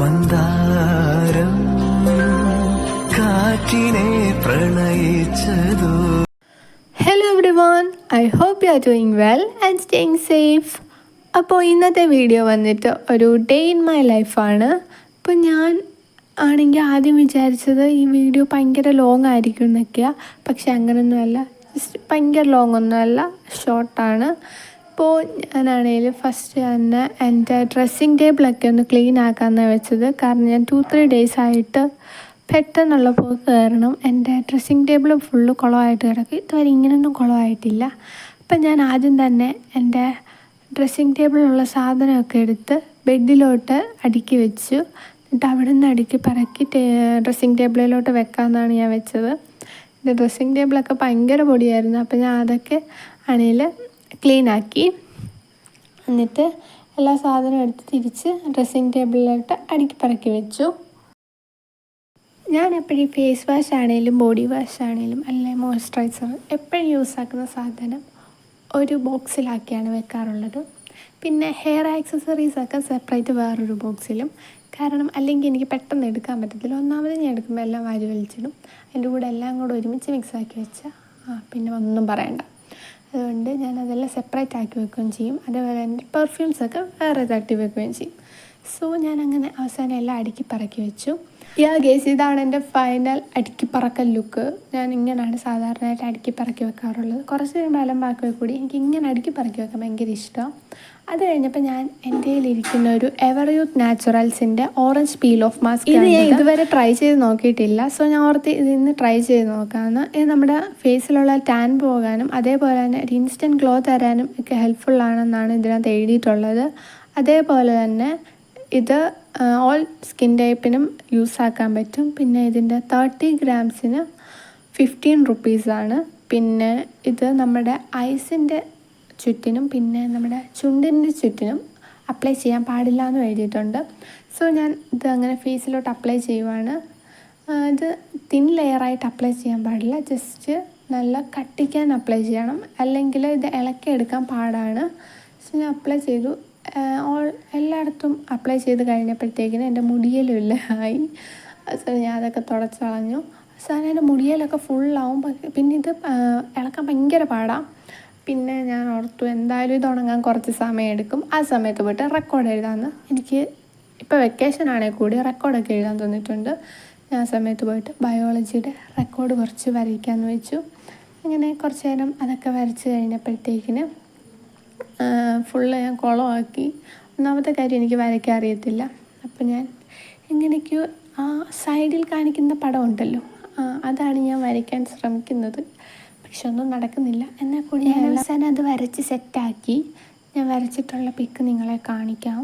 മന്ദാരം കാറ്റിനെ പ്രണയിച്ചതോ. Hello everyone, I hope you are doing well and staying safe. അപ്പോൾ ഇന്നത്തെ വീഡിയോ വന്നിട്ട് ഒരു ഡേ ഇൻ മൈ ലൈഫാണ്. അപ്പോൾ ഞാൻ ആണെങ്കിൽ ആദ്യം വിചാരിച്ചത് ഈ വീഡിയോ ഭയങ്കര ലോങ് ആയിരിക്കും എന്നൊക്കെയാണ്. പക്ഷെ അങ്ങനെയൊന്നുമല്ല, ജസ്റ്റ് ഭയങ്കര ലോങ് ഒന്നുമല്ല, ഷോർട്ടാണ്. ഇപ്പോൾ ഞാനാണെങ്കിൽ ഫസ്റ്റ് തന്നെ എൻ്റെ ഡ്രസ്സിങ് ടേബിളൊക്കെ ഒന്ന് ക്ലീൻ ആക്കാമെന്നാണ് വെച്ചത്. കാരണം ഞാൻ 2-3 ഡേയ്സ് ആയിട്ട് പെട്ടെന്നുള്ള പോക്ക് കാരണം എൻ്റെ ഡ്രസ്സിങ് ടേബിൾ ഫുള്ള് കുളമായിട്ട് കിടക്കും. ഇതുവരെ ഇങ്ങനെയൊന്നും കുളമായിട്ടില്ല. അപ്പം ഞാൻ ആദ്യം തന്നെ എൻ്റെ ഡ്രസ്സിങ് ടേബിളിലുള്ള സാധനമൊക്കെ എടുത്ത് ബെഡിലോട്ട് അടുക്കി വെച്ചു. എന്നിട്ട് അവിടെ നിന്ന് അടുക്കി പറക്കി ഡ്രസ്സിങ് ടേബിളിലോട്ട് വെക്കാമെന്നാണ് ഞാൻ വെച്ചത്. എൻ്റെ ഡ്രസ്സിങ് ടേബിളൊക്കെ ഭയങ്കര പൊടിയായിരുന്നു. അപ്പോൾ ഞാൻ അതൊക്കെ ആണെങ്കിൽ ക്ലീനാക്കി. എന്നിട്ട് എല്ലാ സാധനവും എടുത്ത് തിരിച്ച് ഡ്രസ്സിങ് ടേബിളിലോട്ട് അടുക്കി പറക്കി വെച്ചു. ഞാൻ എപ്പോഴും ഫേസ് വാഷ് ആണെങ്കിലും ബോഡി വാഷ് ആണെങ്കിലും അല്ലെങ്കിൽ മോയ്സ്ചറൈസർ എപ്പോഴും യൂസാക്കുന്ന സാധനം ഒരു ബോക്സിലാക്കിയാണ് വെക്കാറുള്ളത്. പിന്നെ ഹെയർ ആക്സസറീസൊക്കെ സെപ്പറേറ്റ് വേറൊരു ബോക്സിലും. കാരണം അല്ലെങ്കിൽ എനിക്ക് പെട്ടെന്ന് എടുക്കാൻ പറ്റത്തില്ല. ഒന്നാമത് ഞാൻ എടുക്കുമ്പോൾ എല്ലാം വാരി വലിച്ചിടും. അതിൻ്റെ കൂടെ എല്ലാം കൂടെ ഒരുമിച്ച് മിക്സാക്കി വെച്ചാൽ പിന്നെ ഒന്നും പറയണ്ട. അതുകൊണ്ട് ഞാൻ അതെല്ലാം സെപ്പറേറ്റ് ആക്കി വെക്കുകയും ചെയ്യും. അതേപോലെ എൻ്റെ പെർഫ്യൂംസൊക്കെ വേറെ തട്ടി വെക്കുകയും ചെയ്യും. സോ ഞാൻ അങ്ങനെ അവസാനം എല്ലാം അടുക്കി പറക്കി വെച്ചു. ഗേസ്, ഇതാണ് എൻ്റെ ഫൈനൽ അടുക്കി പറക്കൽ ലുക്ക്. ഞാൻ ഇങ്ങനെയാണ് സാധാരണയായിട്ട് അടുക്കി പറക്കി വെക്കാറുള്ളത്. കുറച്ച് കഴിയുമ്പോൾ അലമ്പാക്കി കൂടി എനിക്ക് ഇങ്ങനെ അടുക്കി പറക്കി വെക്കാൻ ഭയങ്കര ഇഷ്ടം. അത് കഴിഞ്ഞപ്പോൾ ഞാൻ എൻ്റെ കയ്യിലിരിക്കുന്ന ഒരു എവർ യൂത്ത് നാച്ചുറൽസിൻ്റെ ഓറഞ്ച് പീൽ ഓഫ് മാസ്ക്. ഇത് ഞാൻ ഇതുവരെ ട്രൈ ചെയ്ത് നോക്കിയിട്ടില്ല. സോ ഞാൻ ഓർത്ത് ഇതിന്ന് ട്രൈ ചെയ്ത് നോക്കാമെന്ന്. ഇത് നമ്മുടെ ഫേസിലുള്ള ടാൻ പോകാനും അതേപോലെ തന്നെ ഒരു ഇൻസ്റ്റൻറ്റ് ഗ്ലോ തരാനും ഒക്കെ ഹെൽപ്ഫുള്ളാണെന്നാണ് ഇതിനകത്ത് എഴുതിയിട്ടുള്ളത്. അതേപോലെ തന്നെ ഇത് ഓൾ സ്കിൻ ടൈപ്പിനും യൂസാക്കാൻ പറ്റും. പിന്നെ ഇതിൻ്റെ 30 ഗ്രാംസിന് 15 റുപ്പീസാണ്. പിന്നെ ഇത് നമ്മുടെ ഐസിൻ്റെ ചുറ്റിനും പിന്നെ നമ്മുടെ ചുണ്ടിൻ്റെ ചുറ്റിനും അപ്ലൈ ചെയ്യാൻ പാടില്ല എന്നും എഴുതിയിട്ടുണ്ട്. സോ ഞാൻ ഇത് അങ്ങനെ ഫേസിലോട്ട് അപ്ലൈ ചെയ്യുവാണ്. ഇത് തിൻ ലെയറായിട്ട് അപ്ലൈ ചെയ്യാൻ പാടില്ല, ജസ്റ്റ് നല്ല കട്ടിക്കാൻ അപ്ലൈ ചെയ്യണം, അല്ലെങ്കിൽ ഇത് ഇളക്കിയെടുക്കാൻ പാടാണ്. സോ ഞാൻ അപ്ലൈ ചെയ്തു. എല്ലായിടത്തും അപ്ലൈ ചെയ്ത് കഴിഞ്ഞപ്പോഴത്തേക്കിന് എൻ്റെ മുടിയിലുമില്ല ആയി. സോ ഞാൻ അതൊക്കെ തുടച്ച് കളഞ്ഞു. അവസാനം എൻ്റെ മുടിയിലൊക്കെ ഫുള്ളാവും. പിന്നെ ഇത് ഇളക്കാൻ ഭയങ്കര പാടാണ്. പിന്നെ ഞാൻ ഓർത്തു എന്തായാലും ഇത് ഉണങ്ങാൻ കുറച്ച് സമയം എടുക്കും. ആ സമയത്ത് പോയിട്ട് റെക്കോർഡ് എഴുതാമെന്ന്. എനിക്ക് ഇപ്പോൾ വെക്കേഷൻ ആണെങ്കിൽ കൂടി റെക്കോർഡൊക്കെ എഴുതാൻ തോന്നിയിട്ടുണ്ട്. ഞാൻ ആ സമയത്ത് പോയിട്ട് ബയോളജിയുടെ റെക്കോർഡ് കുറച്ച് വരയ്ക്കാമെന്ന് വെച്ചു. അങ്ങനെ കുറച്ച് നേരം അതൊക്കെ വരച്ച് കഴിഞ്ഞപ്പോഴത്തേക്കിന് ഫുള്ള് ഞാൻ കുളമാക്കി. ഒന്നാമത്തെ കാര്യം എനിക്ക് വരയ്ക്കാൻ അറിയത്തില്ല. അപ്പോൾ ഞാൻ എങ്ങനെയൊക്കെയോ ആ സൈഡിൽ കാണിക്കുന്ന പടം ഉണ്ടല്ലോ, അതാണ് ഞാൻ വരയ്ക്കാൻ ശ്രമിക്കുന്നത്. പക്ഷെ ഒന്നും നടക്കുന്നില്ല. എന്നാൽ കൂടി ഞാൻ അവസാനം അത് വരച്ച് സെറ്റാക്കി. ഞാൻ വരച്ചിട്ടുള്ള പിക്ക് നിങ്ങളെ കാണിക്കാം.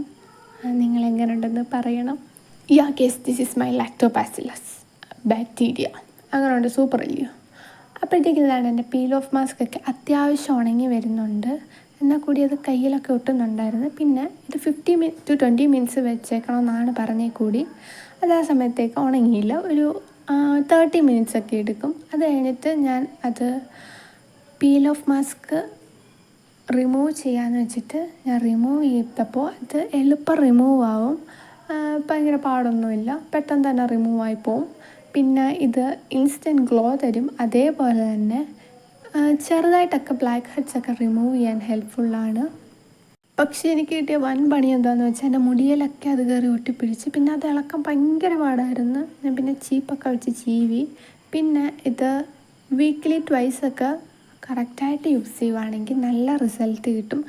നിങ്ങളെങ്ങനെ ഉണ്ടെന്ന് പറയണം. Case this is my lactobacillus bacteria. അങ്ങനെ ഉണ്ട്, സൂപ്പർ അല്ലയോ. അപ്പോഴത്തേക്കും ഇതാണ് എൻ്റെ പീൽ ഓഫ് മാസ്ക് ഒക്കെ അത്യാവശ്യം ഉണങ്ങി വരുന്നുണ്ട്. എന്നാൽ കൂടി അത് കയ്യിലൊക്കെ ഒട്ടുന്നുണ്ടായിരുന്നു. പിന്നെ ഇത് 15 to 20 മിനിറ്റ്സ് വെച്ചേക്കണമെന്നാണ് പറഞ്ഞേ കൂടി. അത് ആ സമയത്തേക്ക് ഉണങ്ങിയില്ല. ഒരു 30 മിനിറ്റ്സ് ഒക്കെ എടുക്കും. അത് കഴിഞ്ഞിട്ട് ഞാൻ അത് പീൽ ഓഫ് മാസ്ക് റിമൂവ് ചെയ്യാമെന്ന് വെച്ചിട്ട് ഞാൻ റിമൂവ് ചെയ്തപ്പോൾ അത് എളുപ്പം റിമൂവ് ആവും. ഭയങ്കര പാടൊന്നുമില്ല, പെട്ടെന്ന് തന്നെ റിമൂവ് ആയി പോവും. പിന്നെ ഇത് ഇൻസ്റ്റൻറ്റ് ഗ്ലോ തരും. അതേപോലെ തന്നെ ചെറുതായിട്ടൊക്കെ ബ്ലാക്ക് ഹെഡ്സ് ഒക്കെ റിമൂവ് ചെയ്യാൻ ഹെൽപ്ഫുള്ളാണ്. പക്ഷേ എനിക്ക് കിട്ടിയ വൻ പണി എന്താണെന്ന് വെച്ചാൽ എൻ്റെ മുടിയിലൊക്കെ അത് കയറി ഒട്ടിപ്പിടിച്ച്. പിന്നെ അത് ഇളക്കാൻ ഭയങ്കര പാടായിരുന്നു. ഞാൻ പിന്നെ ചീപ്പൊക്കെ വെച്ച് ചീവി. പിന്നെ ഇത് വീക്ക്ലി ട്വൈസൊക്കെ കറക്റ്റായിട്ട് യൂസ് ചെയ്യുവാണെങ്കിൽ നല്ല റിസൾട്ട് കിട്ടും.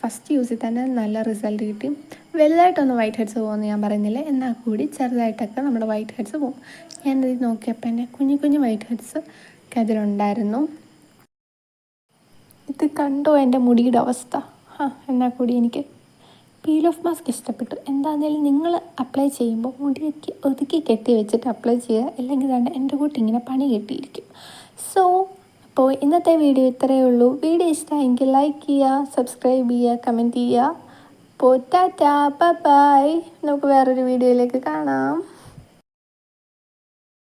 ഫസ്റ്റ് യൂസിൽ തന്നെ നല്ല റിസൾട്ട് കിട്ടും. വലുതായിട്ടൊന്നും വൈറ്റ് ഹെഡ്സ് പോകുമെന്ന് ഞാൻ പറയുന്നില്ല, എന്നാൽ കൂടി ചെറുതായിട്ടൊക്കെ നമ്മുടെ വൈറ്റ് ഹെഡ്സ് പോകും. ഞാനിത് നോക്കിയപ്പോൾ എൻ്റെ കുഞ്ഞു കുഞ്ഞു വൈറ്റ് ഹെഡ്സ് ഒക്കെ അതിലുണ്ടായിരുന്നു. ഇത് കണ്ടോ എൻ്റെ മുടിയുടെ അവസ്ഥ? എന്നാൽ കൂടി എനിക്ക് പീൽ ഓഫ് മാസ്ക് ഇഷ്ടപ്പെട്ടു. എന്താണെങ്കിലും നിങ്ങൾ അപ്ലൈ ചെയ്യുമ്പോൾ മുടിയൊക്കെ ഒതുക്കി കെട്ടി വെച്ചിട്ട് അപ്ലൈ ചെയ്യുക, അല്ലെങ്കിൽ തന്നെ എൻ്റെ കൂട്ടി ഇങ്ങനെ പണി കെട്ടിയിരിക്കും. സോ അപ്പോൾ ഇന്നത്തെ വീഡിയോ ഇത്രയേ ഉള്ളൂ. വീഡിയോ ഇഷ്ടമായെങ്കിൽ ലൈക്ക് ചെയ്യുക, സബ്സ്ക്രൈബ് ചെയ്യുക, കമൻറ്റ് ചെയ്യുക. അപ്പോൾ ടാറ്റാ, ബൈ. നമുക്ക് വേറൊരു വീഡിയോയിലേക്ക് കാണാം.